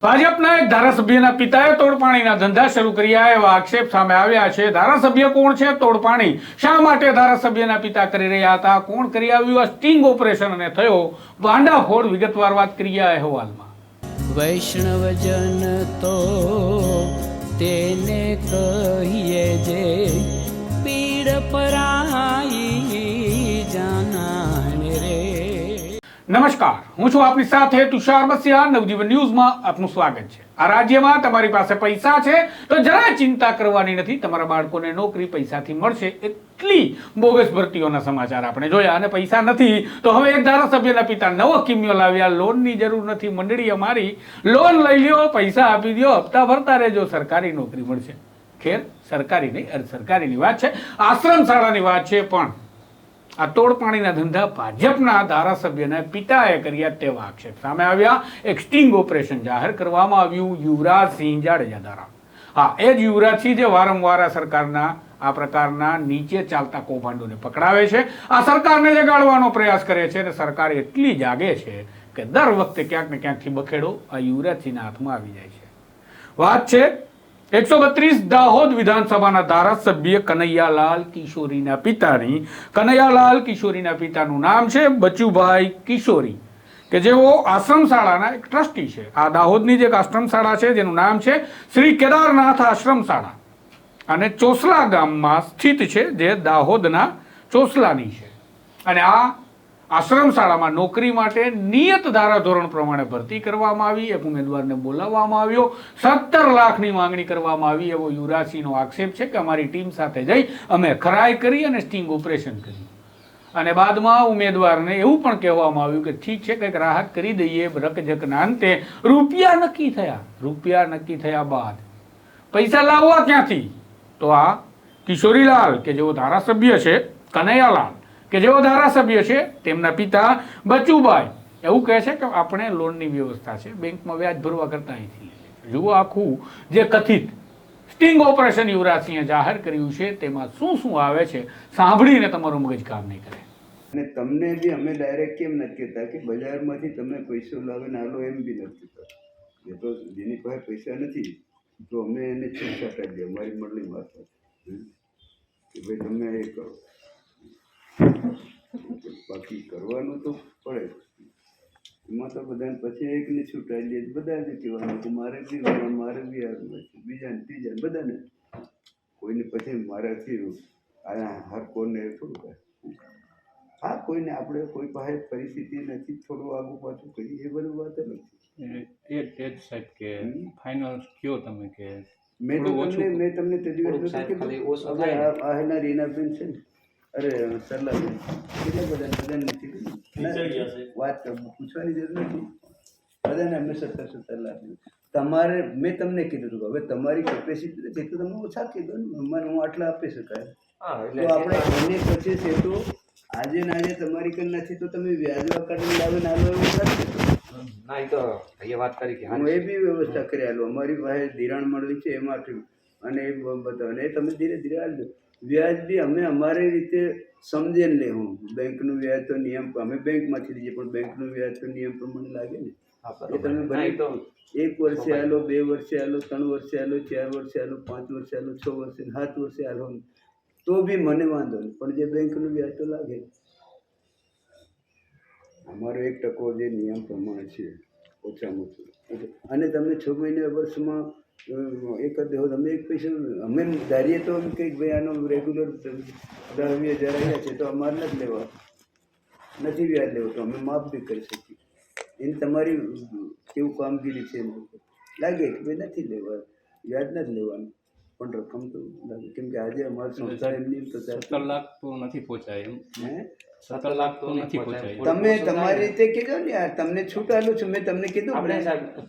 ભાજપના એક ધારાસભ્યના પિતાએ તોડપાણીના ધંધા શરૂ કર્યા એવા આક્ષેપ સામે આવ્યા છે। ધારાસભ્ય કોણ છે? તોડપાણી શા માટે ધારાસભ્યના પિતા કરી રહ્યા હતા? કોણ કરી આવ્યું આ સ્ટિંગ ઓપરેશન અને થયો ભાંડાફોડ? વિગતવાર વાત કરીએ આ અહેવાલમાં। વૈષ્ણવજન તો તેને કહીએ જે પીડ પરાઈ જાનાને રે। નમસ્કાર, હું છું આપની સાથે તુષાર બસિયા। નવજીવન ન્યૂઝમાં આપનું સ્વાગત છે। આ રાજ્યમાં તમારી પાસે પૈસા છે તો જરા ચિંતા કરવાની નથી। તમારા બાળકોને નોકરી પૈસાથી મળશે એટલી બોગસ ભરતીઓના સમાચાર આપણે જોયા। અને પૈસા નથી તો હવે એક ધારાસભ્યના પિતા નવો કિમિયો લાવ્યા। લોનની જરૂર નથી મંડળી અમારી, લોન લઈ લ્યો, પૈસા આપી દો, હપ્તા ભરતા રહેજો, સરકારી નોકરી મળશે। ખેર, સરકારી નહીં, અર્ધ સરકારીની વાત છે, આશ્રમ શાળાની વાત છે। પણ આ તોડપાણીના ધંધા ભાજપના ધારાસભ્યના પિતાએ કર્યા તેવા આક્ષેપ સામે આવ્યા। એક સ્ટિંગ ઓપરેશન જાહેર કરવામાં આવ્યું યુવરાજસિંહ જાડેજા દ્વારા। હા, એ જ યુવરાજસિંહ જે વારંવાર આ સરકારના આ પ્રકારના નીચે ચાલતા કૌભાંડોને પકડાવે છે, આ સરકારને જગાડવાનો પ્રયાસ કરે છે અને સરકાર એટલી જાગે છે કે દર વખતે ક્યાંક ને ક્યાંકથી બખેડો આ યુવરાજસિંહના હાથમાં આવી જાય છે। વાત છે 132 દાહોદ વિધાનસભાના ધારાસભ્ય કનૈયાલાલ કિશોરીના પિતાની। કનૈયાલાલ કિશોરીના પિતાનું નામ છે બચુભાઈ કિશોરી, કે જેઓ આશ્રમ શાળાના એક ટ્રસ્ટી છે। આ દાહોદની જે એક આશ્રમ શાળા છે જેનું નામ છે શ્રી કેદારનાથ આશ્રમ શાળા અને ચોસલા ગામમાં સ્થિત છે, જે દાહોદના ચોસલાની છે। અને આ આશ્રમ શાળામાં નોકરી માટે નિયત ધારાધોરણ પ્રમાણે ભરતી કરવામાં આવી। એક ઉમેદવારને બોલાવવામાં આવ્યો, 17 લાખની માંગણી કરવામાં આવી એવો યુવરાજસિંહનો આક્ષેપ છે કે અમારી ટીમ સાથે જઈ અમે ખરાઈ કરી અને સ્ટિંગ ઓપરેશન કર્યું। અને બાદમાં ઉમેદવારને એવું પણ કહેવામાં આવ્યું કે ઠીક છે, કંઈક રાહત કરી દઈએ। રકઝકના અંતે રૂપિયા નક્કી થયા। રૂપિયા નક્કી થયા બાદ પૈસા લાવવા ક્યાંથી? તો આ કિશોરીલાલ કે જેઓ ધારાસભ્ય છે, કનૈયાલાલ કે જેઓ ધારાસભ્ય છે, તેમના પિતા બચુભાઈ એવું કહે છે કે આપણે લોનની વ્યવસ્થા છે, બેંકમાં વ્યાજ ભરવા કરતા અહીંથી લઈએ। જુઓ આખું જે કથિત સ્ટિંગ ઓપરેશન યુવરાજસિંહે જાહેર કર્યું છે તેમાં શું શું આવે છે, સાંભળીને તમારું મગજ કામ નહીં કરે। અને તમને બી અમે ડાયરેક્ટ કેમ નથી કહેતા કે બજારમાંથી તમે પૈસો લાવીને આલો, એમ બી નથી કહેતા। એ તો જેની પાસે પૈસા નથી તો અમે એને છૂટછાટ આપીએ અમારી મંડળીમાં કે ભાઈ તમે એ કરો, બાકી કરવાનું તો પડે। એમાં તો બધાને પછી એકને છૂટાઈ લે, બધાને કહેવાનું કે મારે બી બીજાને ત્રીજાને બધાને, કોઈને પછી મારાથી આ હર કોઈને થોડું કહે। હા, કોઈને આપણે કોઈ પાસે પરિસ્થિતિ નથી, થોડું આગું પાછું કરીએ એ બધું વાત નથી। એ સાહેબ કે ફાઇનલ કયો તમે કે મેં તમને આ રીનાબેન છે ને, અરે સરલાબેન, કેટલા બધાને નથી વાત પૂછવાની જરૂર નથી, બધાને અમે 17 લાખ તમારે મેં તમને કીધું હતું હવે તમારી કેપેસિટી નથી તો તમે ઓછા કીધો ને, અમારે હું આટલા આપી શકાય। તો આપણે એને પછી છે તો આજે ને આજે તમારી કઈ નથી તો તમે વ્યાજવા કાઢીને લાવીને આલો એવું નથી। હું એ બી વ્યવસ્થા કરી આલો, અમારી પાસે ધિરાણ મળવી છે એમાંથી, અને એ બધા એ તમે ધીરે ધીરે આવજો। વ્યાજ બી અમે અમારી રીતે સમજીને લે। હું બેંકનું વ્યાજ તો નિયમ અમે બેંકમાંથી લઈએ પણ બેંકનું વ્યાજ તો નિયમ પ્રમાણે લાગે ને। એ તમે ભલે 1 વર્ષે આલો, 2 વર્ષે આલો, 3 વર્ષે આલો, 4 વર્ષે આલો, 5 વર્ષે આલો, 6 વર્ષે 7 વર્ષે આલો તો બી મને વાંધો નહીં, પણ જે બેંકનું વ્યાજ તો લાગે। અમારો 1% જે નિયમ પ્રમાણે છે ઓછામાં ઓછું, અને તમે 6 મહિને વર્ષમાં એક જ દેવો તમે 1 પૈસા અમે ધારીએ તો એમ કંઈક ભાઈ આનો રેગ્યુલર 10-20 હજાર આવ્યા છે તો અમારે નથી લેવા, નથી વ્યાજ લેવું તો અમે માફ બી કરી શકીએ। એની તમારી કેવું કામગીરી છે લાગે કે ભાઈ નથી લેવા, વ્યાજ નથી લેવાનું, પણ રકમ તો લાગે, કેમ કે આજે અમારી સંસ્થા એમની 17 લાખ તો નથી પહોંચાય એમ। 17 લાખ તો નથી પહોંચાય। તમે તમારી રીતે કીધો ને યાર, તમને છૂટ આલું છું મેં તમને કીધું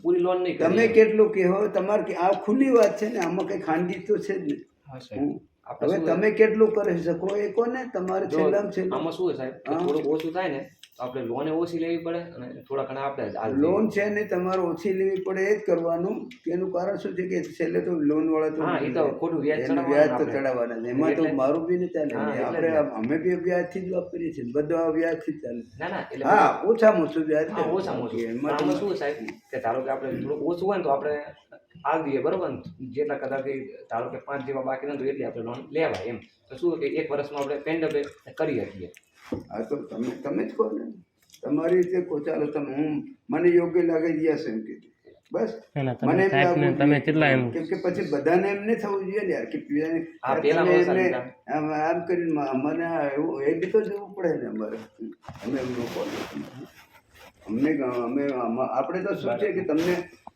પૂરી લોન નહીં, તમે કેટલું કહો તમારે આ ખુલ્લી વાત છે ને, આમાં કઈ ખાનગી તો છે જ નહીં। હવે તમે કેટલું કરી શકો એ કોને તમારે છેલ્લામાં છેલ્લું આમાં શું સાહેબ થોડું ઓછું થાય ને તો આપણે લોન ઓછી લેવી પડે અને થોડા ઘણા આપણે લોન છે ને તમારે ઓછી લેવી પડે એ જ કરવાનું. એનું કારણ શું છે કે છેલ્લે તો લોન વાળા હા, એ તો ખોટું વ્યાજ એનું ચડાવવાનું વ્યાજ તો આપણે. ચડાવવાના છે. એમાં તો એટલે- મારું બી નહીં ચાલે. હા, એટલે આપણે અમે બી વ્યાજથી જ વાપરીએ છીએ. બધા વ્યાજથી જ ચાલે. ના ના એટલે હા, ઓછામાં ઓછું વ્યાજ હા, લેવું. ઓછામાં ઓછું. એમાં પણ તો આમાં શું સાહેબ કે ધારો કે આપણે થોડું ઓછું હોય ને તો આપણે આલ દઈએ બરોબર ને જેટલા કદાચ ધારો કે 5 જેવા બાકી રહે તો એટલી આપણે લોન લેવાય એમ તો શું કે 1 વર્ષમાં આપણે પેન્ડ બે કરી શકીએ. હા, તો તમે જ કહો ને. તમારી રીતે કહો. ચાલો તમે મને યોગ્ય લાગે યસ એમ કીધું. બસ મને એમ લાગવું જોઈએ. કેમ કે પછી બધાને એમ નહીં થવું જોઈએ ને યાર કે હા, પેલા તમે બહુ સારી એમને આમ કરીને મને એવું એ બી તો જોવું પડે ને અમારે. અમે એમ લોકો અમે આપણે તો શું છે કે તમને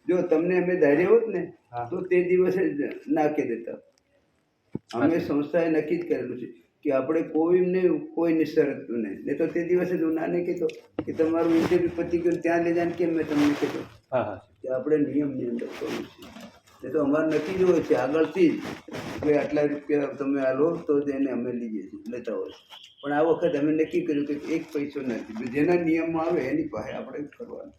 જો તમને અમે ધૈર્ય હોત ને હા. તો તે દિવસે જ નાખી દેતા. અમે સંસ્થાએ નક્કી જ કરેલું છે કે આપણે કોઈની શરત નહીં તો તે દિવસે જ હું નાને કીધો કે તમારું ઇન્ટરવ્યુ પતી ગયું ત્યાં લઈ જાય કેમ મેં તમને કીધું હા હા કે આપણે નિયમની અંદર કરવું છે. એ તો અમારે નક્કી જ હોય છે આગળથી જ કે આટલા રૂપિયા તમે આલો તો જ એને અમે લઈએ છીએ લેતા હોય. પણ આ વખત અમે નક્કી કર્યું કે 1 પૈસો નથી. જેના નિયમમાં આવે એની પાસે આપણે જ કરવાનું.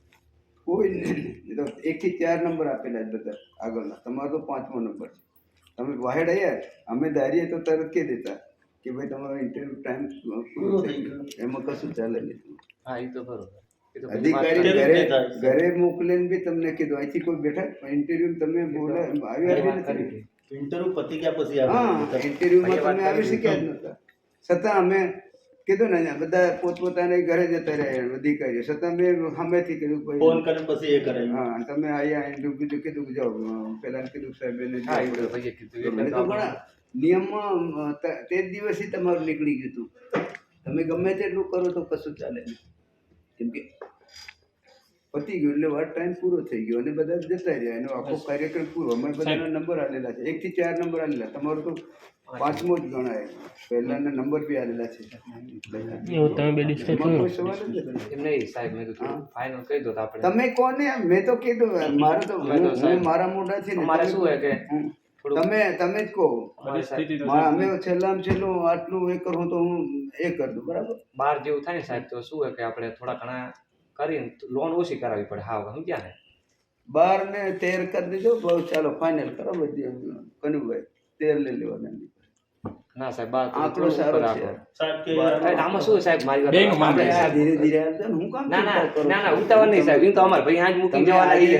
કોઈ નહીં. તો 1 થી 4 નંબર આપેલા જ બધા આગળના. તમારો તો 5મો નંબર છે. તમે વાહેડ આવ્યા અમે ધારીએ તો તરત કહી દેતા કે ભાઈ તમારો ઇન્ટરવ્યુ ટાઈમ પૂરો થઈ ગયો. એમાં કશું ચાલે નહીં. હા એ તો બરોબર. એ તો પછી અધિકારી વાત ઘરે મોકલીને બી તમને કીધું અહીંથી કોઈ બેઠા ઇન્ટરવ્યુ તમે આવ્યા કરી નથી. હતી. ઇન્ટરવ્યુ પતી ગયા પછી હા, ઇન્ટરવ્યુમાં તમે આવી શક્યા જ નતા. છતાં અમે કીધું ને બધા પોતપોતાના ઘરે જતા રહ્યા અધિકારીઓ. છતાં મેં સામેથી કીધું ફોન ભાઈ કરીને પછી એ કરાયું. હા તમે અહીંયા બીજું કીધું કે જાઓ પેલા કીધું સાહેબ એને હા એ તો પછી કીધું એટલે એટલે તો ઘણા નિયમમાં તે જ દિવસથી તમારું નીકળી ગયું હતું. તમે ગમે તેટલું કરો તો કશું ચાલે નહીં. કેમ કે પતી ગયું એટલે વાર ટાઈમ પૂરો થઈ ગયો અને બધા જતા રહ્યા. એનો આખો કાર્યક્રમ પૂરો. અમે બધાના નંબર આલેલા છે. 1 થી 4 નંબર આલેલા. તમારો તો 5મો જ ગણાય. પહેલાના નંબર બી આલેલા છે. એમાં કોઈ સવાલ જ નથી. એમ નહીં સાહેબ મેં કીધું ફાઇનલ કહી દો તો આપણે તમે કોને મેં તો કીધું મારે તો હું મારા મોઢાથી ને અમારે તમે શું હોય કે હમ. થોડું તમે જ કહો. પરિસ્થિતિ અમે છેલ્લામાં છેલ્લું આટલું એ કરું તો હું એ કરી દઉં. બરાબર. 12 જેવું થાય ને સાહેબ તો શું હોય કે આપણે થોડા ઘણા કરીને લોન ઓછી કરાવવી પડે. હા સમજ્યા ને 12 ને 13 કરી દીધો. બહુ ચાલો ફાઇનલ કરો બધી કનુભાઈ 13 લઈ લેવાના. ના સાહેબ 12 આંકડો સારો છે. સાહેબ કે આમાં શું સાહેબ મારી વાત બેંક આપણે માંગે. આ ધીરે ધીરે આવજો ને. હું કામ ના ના ચિંતા કરું ના ના છું? ઉતાવળ નહીં સાહેબ એમ તો અમારે ભાઈ આજ મૂકી તમે જવાના આજે છે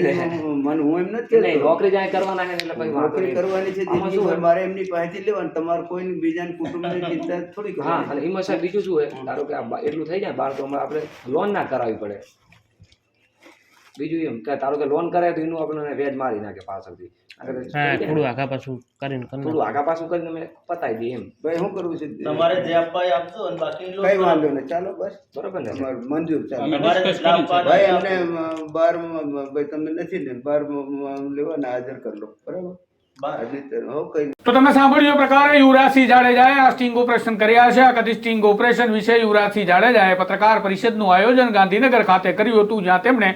મને હું એમ નથી નહીં કહેતો. નોકરી જાય કરવાના છે એટલે પછી વાંધો નોકરી નહીં. કરવાની છે આમાં શું જિંદગીભર. હોય? મારે એમની પાસેથી લેવાનું. તમારે કોઈ બીજાને કુટુંબની ચિંતા થોડી હા કરવાની. અને એમાં સાહેબ બીજું શું હોય ધારો કે આ એટલું થઈ જાય 12 તો હમણાં આપણે લોન ના કરાવવી પડે. બીજું એમ કે ધારો કે લોન કરાય તો એનું આપણને વ્યાજ મારી નાખે પાછળથી. થોડું આગા પાછું કરીને અમે પતાવી દઈએ એમ ભાઈ શું કરવું છે? તમારે જે આપવા એ આપજો અને બાકી લોન કઈ કરાવો. વાંધો નહીં. ચાલો બસ બરોબર ને તમારું મંજૂર. ચાલો તમારે જેટલા આપવા ભાઈ એ અમને આપો. 12 ભાઈ તમે નથી ને 12 લેવાના હાજર કરી લો. બરાબર. હો કઈ તો તમે સાંભળ્યું એ પ્રકારે યુવરાજસિંહ જાડેજાએ આ સ્ટિંગ ઓપરેશન કર્યા છે. આ કથિત સ્ટિંગ ઓપરેશન વિશે યુવરાજસિંહ જાડેજાએ પત્રકાર પરિષદનું આયોજન ગાંધીનગર ખાતે કર્યું હતું, જ્યાં તેમણે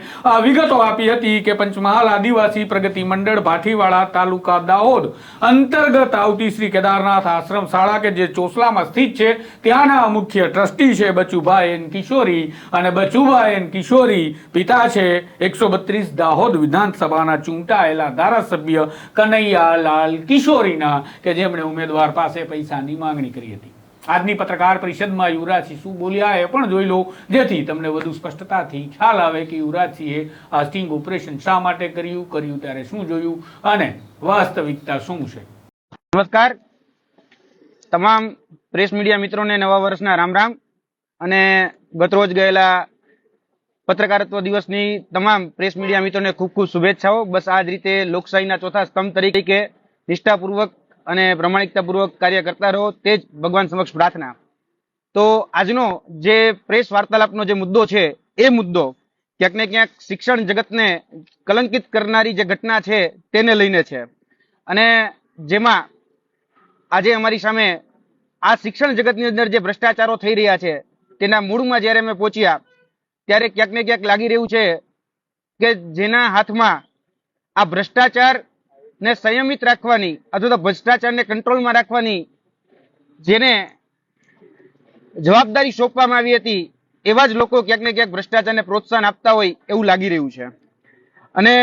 વિગતો આપી હતી કે પંચમહાલ આદિવાસી પ્રગતિ મંડળ ભાઠીવાડા તાલુકા દાહોદ અંતર્ગત આવતી શ્રી કેદારનાથ આશ્રમ શાળા કે જે ચોસલામાં સ્થિત છે ત્યાંના મુખ્ય ટ્રસ્ટી છે બચુભાઈ એન કિશોરી. અને બચુભાઈ એન કિશોરી પિતા છે 132 દાહોદ વિધાનસભાના ચૂંટાયેલા ધારાસભ્ય કનૈયાલાલ કિશોરીના, કે જેમણે ઉમેદવાર પાસે પૈસાની માંગણી કરી હતી. આજની પત્રકાર પરિષદમાં યુવરાજસિંહ શું બોલ્યા એ પણ જોઈ લો, જેથી તમને વધુ સ્પષ્ટતાથી ખ્યાલ આવે કે યુવરાજસિંહે આ સ્ટિંગ ઓપરેશન શા માટે કર્યું ત્યારે શું જોયું અને વાસ્તવિકતા શું છે. નમસ્કાર તમામ પ્રેસ મીડિયા મિત્રોને નવા વર્ષના રામ રામ અને ગતરોજ ગયેલા પત્રકારત્વ દિવસની તમામ પ્રેસ મીડિયા મિત્રોને ખૂબ ખૂબ શુભેચ્છાઓ. બસ આ જ રીતે લોકશાહીના ચોથા સ્તંભ તરીકે નિષ્ઠાપૂર્વક અને પ્રમાણિકતાપૂર્વક કાર્ય કરતા રહો, તે જ ભગવાન સમક્ષ પ્રાર્થના. તો આજનો જે પ્રેસ વાર્તાલાપનો જે મુદ્દો છે એ મુદ્દો ક્યાંક ને ક્યાંક શિક્ષણ જગતને કલંકિત કરનારી જે ઘટના છે તેને લઈને છે. અને જેમાં આજે અમારી સામે આ શિક્ષણ જગતની અંદર જે ભ્રષ્ટાચારો થઈ રહ્યા છે તેના મૂળમાં જ્યારે અમે પહોંચ્યા ત્યારે ક્યાંક ને ક્યાંક લાગી રહ્યું છે કે જેના હાથમાં આ ભ્રષ્ટાચારને સંયમિત રાખવાની અથવા તો ભ્રષ્ટાચારને કંટ્રોલમાં રાખવાની જેને જવાબદારી સોંપવામાં આવી હતી એવા જ લોકો ક્યાંક ને ક્યાંક ભ્રષ્ટાચારને પ્રોત્સાહન આપતા હોય એવું લાગી રહ્યું છે. અને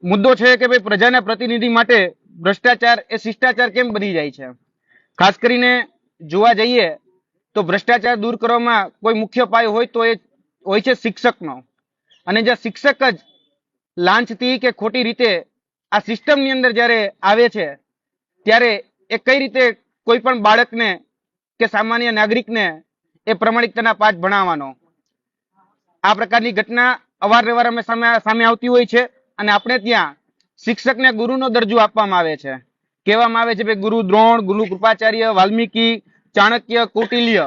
મુદ્દો છે કે ભાઈ પ્રજાના પ્રતિનિધિ માટે ભ્રષ્ટાચાર એ શિષ્ટાચાર કેમ બની જાય છે? ખાસ કરીને જોવા જઈએ તો ભ્રષ્ટાચાર દૂર કરવામાં કોઈ મુખ્ય પાયો હોય તો એ હોય છે શિક્ષકનો. અને જ્યાં શિક્ષક જ લાંચથી કે ખોટી રીતે આ સિસ્ટમની અંદર જ્યારે આવે છે ત્યારે એ કઈ રીતે કોઈ પણ બાળકને કે સામાન્ય નાગરિકને એ પ્રમાણિકતાના પાઠ ભણાવવાનો? આ પ્રકારની ઘટના અવારનવાર અમે સામે આવતી હોય છે. અને આપણે ત્યાં શિક્ષકને ગુરુનો દરજ્જો આપવામાં આવે છે. કહેવામાં આવે છે ભાઈ ગુરુ દ્રોણ, ગુરુ કૃપાચાર્ય, વાલ્મીકી, ચાણક્ય, કૌટિલ્ય,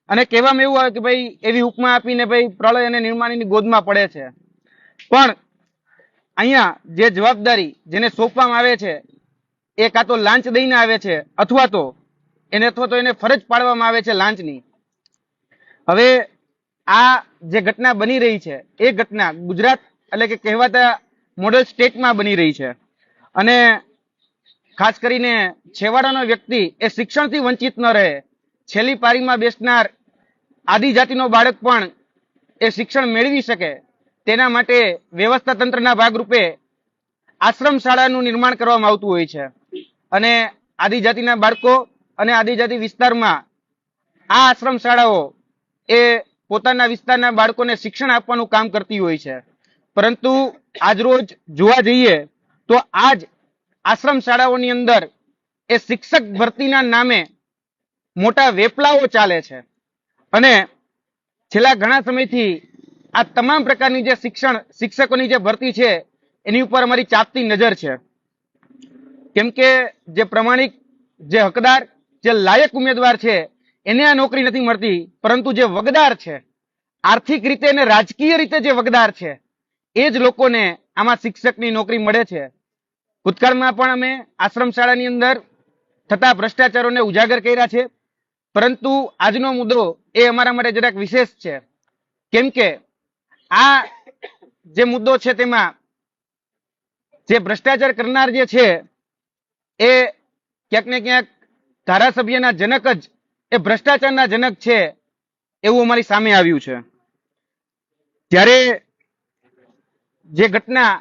અને કહેવામાં એવું આવે કે ભાઈ એવી ઉપમા આપીને ભાઈ પ્રલય અને નિર્માણની ગોદમાં પડે છે. પણ અહીંયા જે જવાબદારી જેને સોંપવામાં આવે છે એ કાં તો લાંચ દઈને આવે છે અથવા તો એને ફરજ પાડવામાં આવે છે લાંચની. હવે આ જે ઘટના બની રહી છે એ ઘટના ગુજરાત એટલે કે કહેવાતા મોડેલ સ્ટેટમાં બની રહી છે. અને ખાસ કરીને છેવાડાનો વ્યક્તિ એ શિક્ષણથી વંચિત ન રહે, છેલ્લી પારીમાં બેસનાર આદિજાતિનો બાળક પણ એ શિક્ષણ મેળવી શકે તેના માટે વ્યવસ્થા તંત્રના ભાગરૂપે આશ્રમ શાળાનું નિર્માણ કરવામાં આવતું હોય છે. અને આદિજાતિના બાળકો અને આદિજાતિ વિસ્તારમાં આ આશ્રમ શાળાઓ એ પોતાના વિસ્તારના બાળકોને શિક્ષણ આપવાનું કામ કરતી હોય છે. પરંતુ આજરોજ જોવા જઈએ તો આજ આશ્રમ શાળાઓની અંદર એ શિક્ષક ભરતીના નામે મોટા વેપલાઓ ચાલે છે. અને છેલ્લા ઘણા સમયથી આ તમામ પ્રકારની જે શિક્ષકોની જે ભરતી છે એની ઉપર અમારી ચાપતી નજર છે. કેમ કે જે પ્રમાણિક, જે હકદાર, જે લાયક ઉમેદવાર છે એને આ નોકરી નથી મળતી, પરંતુ જે વગદાર છે, આર્થિક રીતે અને રાજકીય રીતે જે વગદાર છે એ જ લોકોને આમાં શિક્ષકની નોકરી મળે છે. ભૂતકાળમાં પણ અમે આશ્રમ શાળાની અંદર થતા ભ્રષ્ટાચારોને ઉજાગર કર્યા છે. પરંતુ આજનો મુદ્દો એ અમારા માટે જરાક વિશેષ છે. કેમ કે આ જે મુદ્દો છે તેમાં જે ભ્રષ્ટાચાર કરનાર જે છે એ ક્યાંક ને ક્યાંક ધારાસભ્યના જનક જ એ ભ્રષ્ટાચારના જનક છે એવું અમારી સામે આવ્યું છે. જ્યારે જે ઘટના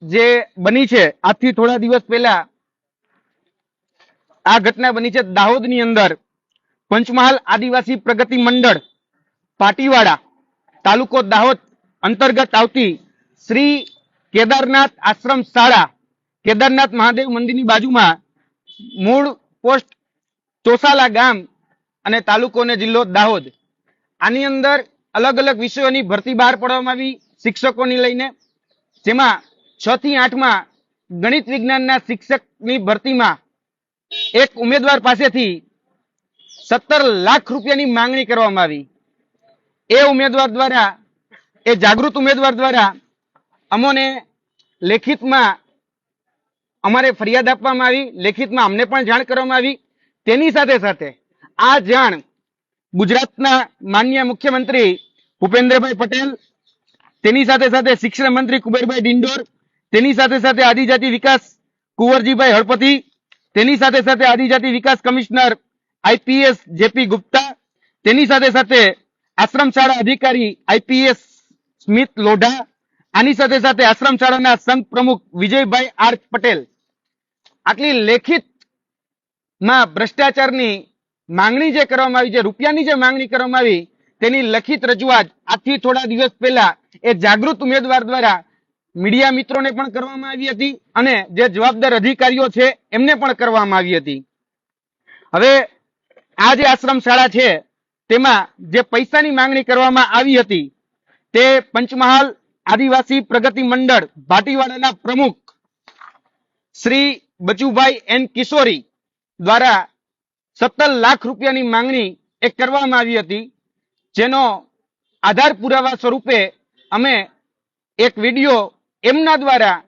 જે બની છે આજથી થોડા દિવસ પહેલા આ ઘટના બની છે દાહોદની અંદર. પંચમહાલ આદિવાસી પ્રગતિ મંડળ પાટીવાડા તાલુકો દાહોદ અંતર્ગત આવતી શ્રી કેદારનાથ આશ્રમ શાળા કેદારનાથ મહાદેવ મંદિરની બાજુમાં મૂળ પોસ્ટ ચોસાલા ગામ અને તાલુકો અને જિલ્લો દાહોદ. આની અંદર અલગ અલગ વિષયોની ભરતી બહાર પાડવામાં આવી શિક્ષકોની લઈને, જેમાં 6 થી 8માં ગણિત વિજ્ઞાનના શિક્ષકની ભરતીમાં એક ઉમેદવાર પાસેથી 17 લાખ રૂપિયાની માંગણી કરવામાં આવી. એ ઉમેદવાર દ્વારા, એ જાગૃત ઉમેદવાર દ્વારા અમોને લેખિતમાં અમારે ફરિયાદ આપવામાં આવી, લેખિતમાં અમને પણ જાણ કરવામાં આવી. તેની સાથે સાથે આ જાણ ગુજરાતના માનનીય મુખ્યમંત્રી ભૂપેન્દ્રભાઈ પટેલ, તેની સાથે સાથે શિક્ષણ મંત્રી કુબેરભાઈ ડિંડોર, તેની સાથે સાથે આદિજાતિ વિકાસ કુંવરજીભાઈ હળપતિ, તેની સાથે સાથે આદિજાતિ વિકાસ કમિશનર આઈપીએસ જેપી ગુપ્તા, તેની સાથે સાથે આશ્રમ શાળા અધિકારી આઈપીએસ સ્મિત લોઢા, આની સાથે સાથે આશ્રમ શાળાના સંઘ પ્રમુખ વિજયભાઈ આર પટેલ. આટલી લેખિતમાં ભ્રષ્ટાચારની માંગણી જે કરવામાં આવી, જે રૂપિયાની જે માંગણી કરવામાં આવી, તેની લખિત રજૂઆત આજથી થોડા દિવસ પહેલા એ જાગૃત ઉમેદવાર દ્વારા મીડિયા મિત્રોને પણ કરવામાં આવી હતી અને જે જવાબદાર અધિકારીઓ છે એમને પણ કરવામાં આવી હતી. હવે આ જે આશ્રમ શાળા છે તેમાં જે પૈસાની માંગણી કરવામાં આવી હતી તે પંચમહાલ આદિવાસી પ્રગતિ મંડળ ભાટીવાડાના પ્રમુખ શ્રી બચુભાઈ એન કિશોરી દ્વારા 17 લાખ રૂપિયાની માંગણી એ કરવામાં આવી હતી, જેનો આધાર પુરાવા સ્વરૂપે અમે એક વિડીયો એમના દ્વારા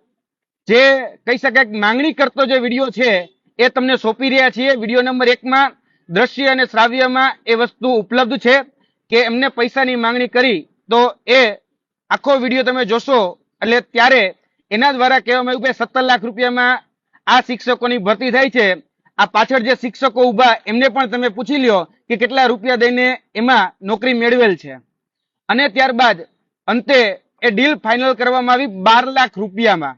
જે કહી શકાય માંગણી કરતો જે વિડીયો છે એ તમને સોંપી રહ્યા છીએ. વિડીયો નંબર 1માં દ્રશ્ય અને શ્રાવ્યમાં એ વસ્તુ ઉપલબ્ધ છે કે એમને પૈસાની માંગણી કરી, તો એ આખો વિડીયો તમે જોશો એટલે ત્યારે એના દ્વારા કહેવામાં આવ્યું કે 17 લાખ રૂપિયામાં આ શિક્ષકોની ભરતી થાય છે. આ પાછળ જે શિક્ષકો ઉભા એમને પણ તમે પૂછી લ્યો કે કેટલા રૂપિયા દઈને એમાં નોકરી મેળવેલ છે. અને ત્યારબાદ અંતે એ ડીલ ફાઇનલ કરવામાં આવી 12 લાખ રૂપિયામાં.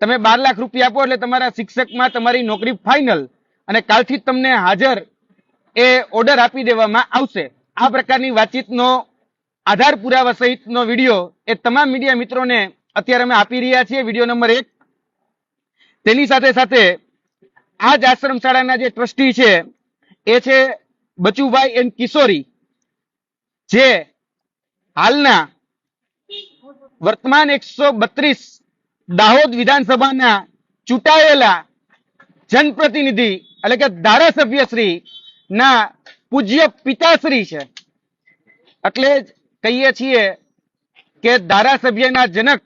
તમે 12 લાખ રૂપિયા આપો એટલે તમારા શિક્ષકમાં તમારી નોકરી ફાઇનલ, અને કાલથી તમને હાજર એ ઓર્ડર આપી દેવામાં આવશે. આ પ્રકારની વાતચીતનો આધાર પુરાવા સહિતનો વિડીયો એ તમામ મીડિયા મિત્રોને અત્યારે અમે આપી રહ્યા છીએ. Video number 1. તેની સાથે સાથે આ જ આશ્રમ શાળાના જે ટ્રસ્ટી છે એ છે બચુભાઈ એન કિશોરી, જે હાલના વર્તમાન 132 દાહોદ વિધાનસભાના ચૂંટાયેલા જનપ્રતિનિધિ એટલે કે ધારાસભ્ય શ્રી ના પૂજ્ય પિતાશ્રી છે. એટલે જ કહીએ છીએ કે ધારાસભ્યના જનક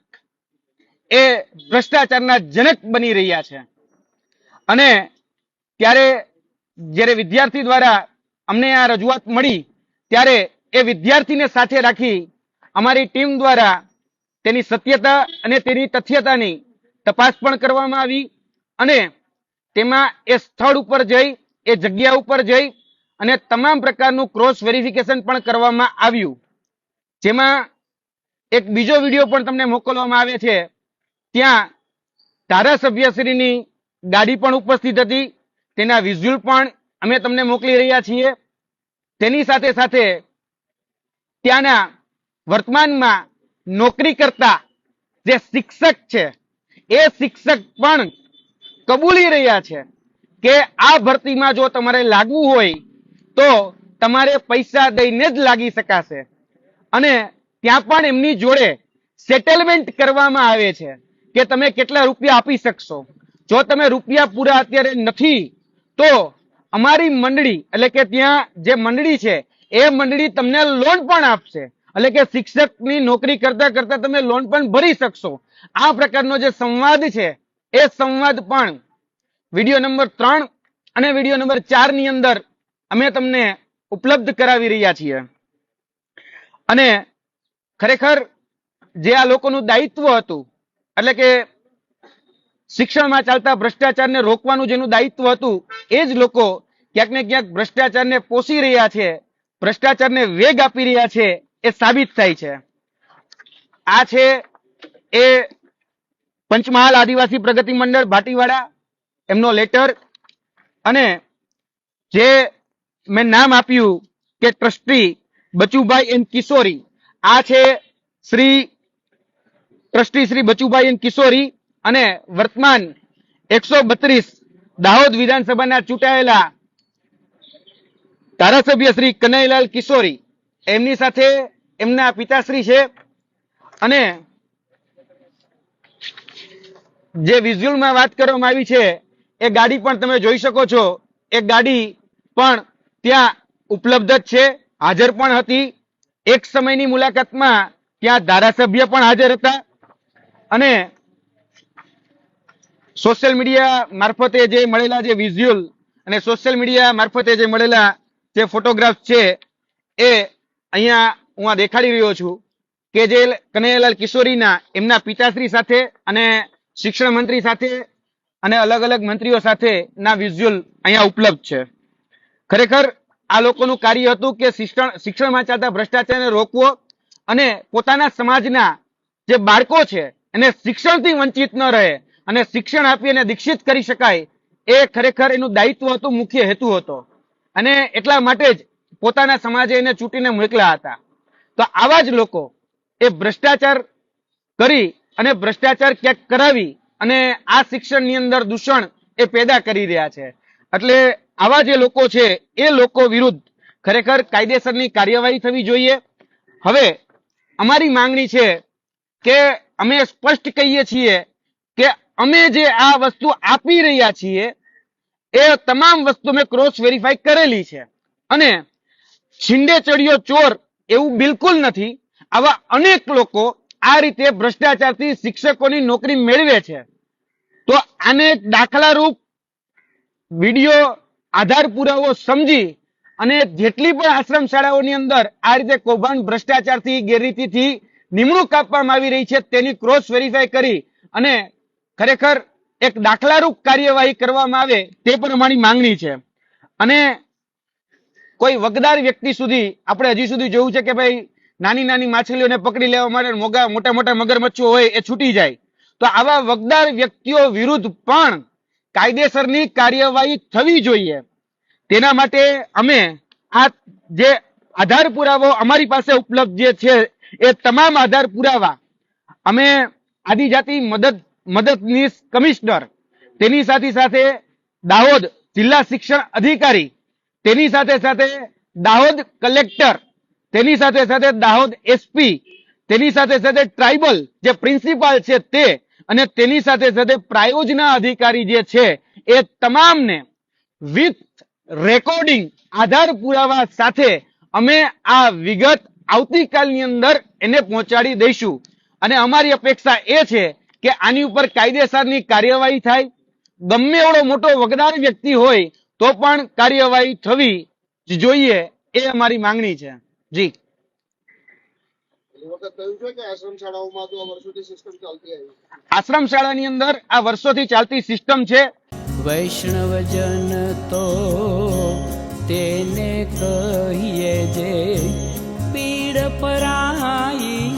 એ ભ્રષ્ટાચારના જનક બની રહ્યા છે. અને જ્યારે વિદ્યાર્થી દ્વારા અમને આ રજૂઆત મળી ત્યારે એ વિદ્યાર્થીને સાથે રાખી અમારી ટીમ દ્વારા તેની સત્યતા અને તેની તથ્યતાની તપાસ પણ કરવામાં આવી, અને તેમાં એ સ્થળ ઉપર જઈ, એ જગ્યા ઉપર જઈ અને તમામ પ્રકારનું ક્રોસ વેરિફિકેશન પણ કરવામાં આવ્યું. જેમાં એક બીજો વિડીયો પણ તમને મોકલવામાં આવે છે. ત્યાં ધારાસભ્યશ્રીની ગાડી પણ ઉપસ્થિત હતી, તેના વિઝ્યુઅલ પણ અમે તમને મોકલી રહ્યા છીએ. તેની સાથે સાથે ત્યાંના વર્તમાનમાં નોકરી કરતા જે શિક્ષક છે એ શિક્ષક પણ કબૂલી રહ્યા છે કે આ ભરતીમાં જો તમારે લાગવું હોય તો તમારે પૈસા દઈને જ લાગી શકાશે. અને ત્યાં પણ એમની જોડે સેટલમેન્ટ કરવામાં આવે છે કે તમે કેટલા રૂપિયા આપી શકશો. જો તમે રૂપિયા પૂરા અત્યારે નથી તો અમારી મંડળી એટલે કે ત્યાં જે મંડળી છે એ મંડળી તમને લોન પણ આપશે, એટલે કે શિક્ષકની નોકરી કરતા કરતા તમે લોન પણ ભરી શકશો. આ પ્રકારનો જે સંવાદ છે એ સંવાદ પણ વિડીયો નંબર 3 અને વિડીયો નંબર 4 ની અંદર અમે તમને ઉપલબ્ધ કરાવી રહ્યા છીએ. અને ખરેખર જે આ લોકોનું દાયિત્વ હતું, એટલે કે શિક્ષણમાં ચાલતા ભ્રષ્ટાચારને રોકવાનું જેનું દાયિત્વ હતું, એ જ લોકો ક્યાંક ને ક્યાંક ભ્રષ્ટાચારને પોષી રહ્યા છે, ભ્રષ્ટાચારને વેગ આપી રહ્યા છે, એ સાબિત થાય છે. આ છે એ પંચમહાલ આદિવાસી પ્રગતિ મંડળ ભાટીવાડા, એમનો લેટર. અને જે મેં નામ આપ્યું કે ટ્રસ્ટી બચુભાઈ એન કિશોરી, આ છે ટ્રસ્ટી શ્રી બચુભાઈ એન કિશોરી, અને વર્તમાન 132 દાહોદ વિધાનસભાના ચૂંટાયેલા ધારાસભ્ય શ્રી કનૈયાલાલ કિશોરી, એમની સાથે એમના પિતાશ્રી છે. અને જે વિઝ્યુઅલમાં વાત કરવામાં આવી છે એ ગાડી પણ તમે જોઈ શકો છો. એ ગાડી પણ ત્યાં ઉપલબ્ધ જ છે, હાજર પણ હતી. એક સમયની મુલાકાતમાં ત્યાં ધારાસભ્ય પણ હાજર હતા. અને સોશિયલ મીડિયા મારફતે જે મળેલા જે વિઝ્યુઅલ અને સોશિયલ મીડિયા મારફતે જે મળેલા જે ફોટોગ્રાફ છે એ અહીંયા હું આ દેખાડી રહ્યો છું કે જે કનૈયાલાલ કિશોરીના એમના પિતાશ્રી સાથે અને શિક્ષણ મંત્રી સાથે અને અલગ અલગ મંત્રીઓ સાથે ના વિઝ્યુઅલ અહીંયા ઉપલબ્ધ છે. ખરેખર આ લોકોનું કાર્ય હતું કે શિક્ષણમાં ચાલતા ભ્રષ્ટાચારને રોકવો અને પોતાના સમાજના જે બાળકો છે એને શિક્ષણથી વંચિત ન રહે અને શિક્ષણ આપી અને દીક્ષિત કરી શકાય, એ ખરેખર એનું દાયિત્વ હતું, મુખ્ય હેતુ હતો. અને એટલા માટે જ પોતાના સમાજે એને ચૂંટીને મોકલ્યા હતા. તો આવા જ લોકો એ ભ્રષ્ટાચાર કરી અને ભ્રષ્ટાચાર ક્યાંક કરાવી અને આ શિક્ષણની અંદર દૂષણ એ પેદા કરી રહ્યા છે. એટલે આવા જે લોકો છે એ લોકો વિરુદ્ધ ખરેખર કાયદેસરની કાર્યવાહી થવી જોઈએ. હવે અમારી માંગણી છે કે અમે સ્પષ્ટ કહીએ છીએ કે અમે જે આ વસ્તુ આપી રહ્યા છીએ એ તમામ વસ્તુ મેં ક્રોસ વેરીફાઈ કરેલી છે અને છીંડે ચડ્યો ચોર એવું બિલકુલ નથી. આવા અનેક લોકો આ રીતે ભ્રષ્ટાચારથી શિક્ષકોની નોકરી મેળવે છે. તો આને દાખલારૂપ વિડીયો આધાર પુરાવો સમજી અને જેટલી પણ આશ્રમ શાળાઓની અંદર આ રીતે કૌભાંડ ભ્રષ્ટાચારથી ગેરરીતિથી નિમણૂક આપવામાં આવી રહી છે તેની ક્રોસ વેરીફાઈ કરી અને ખરેખર એક દાખલારૂપ કાર્યવાહી કરવામાં આવે તે પણ અમારી માંગણી છે. અને કોઈ વગદાર વ્યક્તિ સુધી આપણે હજી સુધી જોયું છે કે ભાઈ નાની નાની માછલીઓને પકડી લેવા માટે મોટા મોટા મગરમચ્છો હોય એ છૂટી જાય. તો આવા વગદાર વ્યક્તિઓ વિરુદ્ધ પણ કાયદેસરની કાર્યવાહી થવી જોઈએ. તેના માટે અમે આ જે આધાર પુરાવો અમારી પાસે ઉપલબ્ધ જે છે એ તમામ આધાર પુરાવા અમે આદિજાતિ મદદનીશ કમિશનર, તેની સાથે સાથે દાહોદ જિલ્લા શિક્ષણ અધિકારી, તેની સાથે સાથે દાહોદ કલેક્ટર, તેની સાથે સાથે દાહોદ એસપી, તેની સાથે સાથે ટ્રાઇબલ જે પ્રિન્સિપાલ છે તે, અને તેની સાથે સાથે પ્રાયોજના અધિકારી જે છે એ તમામને વિથ રેકોર્ડિંગ આધાર પુરાવા સાથે અમે આ વિગત આવતીકાલની અંદર એને પહોંચાડી દઈશું. અને અમારી અપેક્ષા એ છે કે આની ઉપર કાયદેસરની કાર્યવાહી થાય. ગમે એવડો મોટો વગદાર વ્યક્તિ હોય તો પણ કાર્યવાહી થવી જ જોઈએ, એ અમારી માંગણી છે. જી. આશ્રમ શાળાની અંદર આ વર્ષોથી ચાલતી સિસ્ટમ છે. વૈષ્ણવજન તો તેને કહીએ જે પીડ પરાઈ.